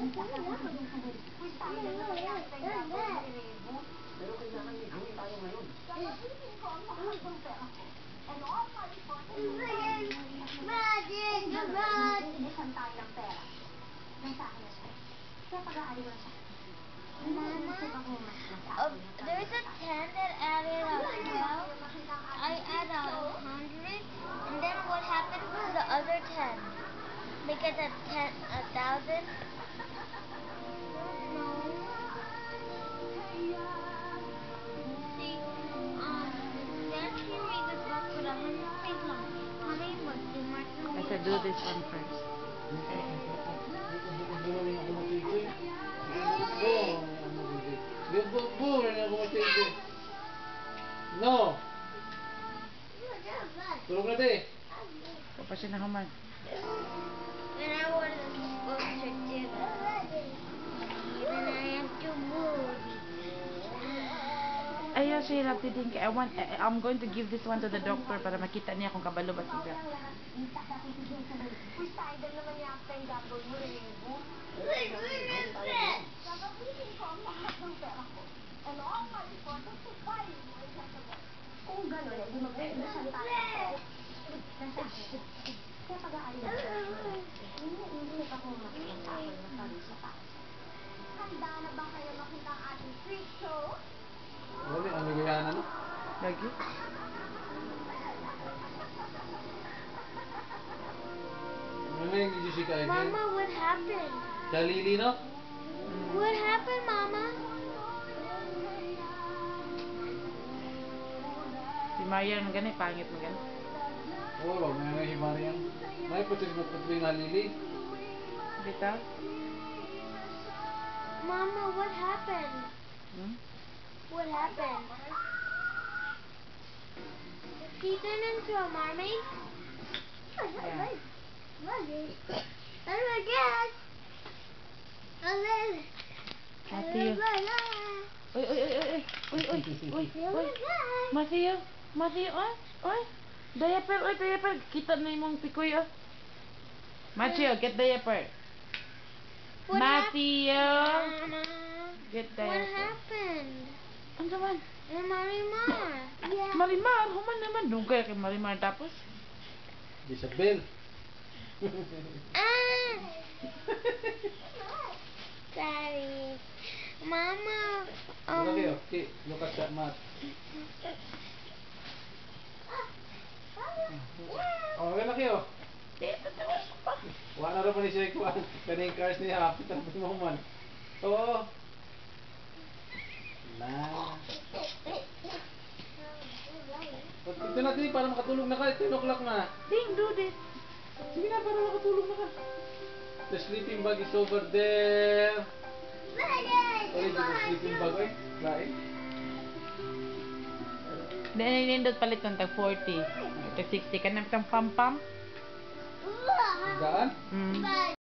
Pero kailangan may gawin tayo ngayon. Mama, there's a 10 that added up 12. I add 100, and then what happened to the other 10? Make it a 1,000? No. See, then she read the book with 100 pages long. How many books do Martin read? I said do this one first. No! Tulog na di. Kapag siya nakamad. And I want to go to dinner. Then I have to move. Ayaw siya hirap din. I'm going to give this one to the doctor para makita niya kung kabalo ba sila. Kung gano'n, hindi mag-uusan tayo. Kaya pag-aayon tayo. Hindi pa kumakinig ako ng pag-usapan. Handa na ba kayo makita ang ating freak show? Ano yung amigayana, no? Lagi? Ano yung Jessica again? Mama, what happened? Sa Lily, no? What happened, Mama? Si Marian magana, pangit magana. Oo, may nga si Marian. May putis mo putis nga Lily. Bitaw? Mama, what happened? Hmm? What happened? Did she turn into a mermaid? Yeah. Oh my God! Matthew. Uy, uy, uy, uy, uy, uy, uy, uy. Matthew, Matthew, oy, oy. Diaper, oy, diaper. Kita na yung mong pikoy, oh. Matthew, get diaper. Matthew, Mama, get what diaper. happened? Ano naman? Marimar. Yeah. Marimar, human naman. Doon kaya kay Marimar tapos. Isabel. Ah! Sorry. Mama. Ano kayo? Okay, look at that mat. Oh, wala kayo. Wala na rin pa ni siya ikuan. Kaning cars niya, hapit ang mo man. Oo. Na. Ito natin para makatulog na ka. 10 o'clock na. Ding, do this. Sige na, para makatulog na ka. The sleeping bag is over there. Oy, the sleeping bag, oy. Lain. Then, nindot palit ng tag 40. Tag 60 ka na itong pam-pam. Gaan? Mm.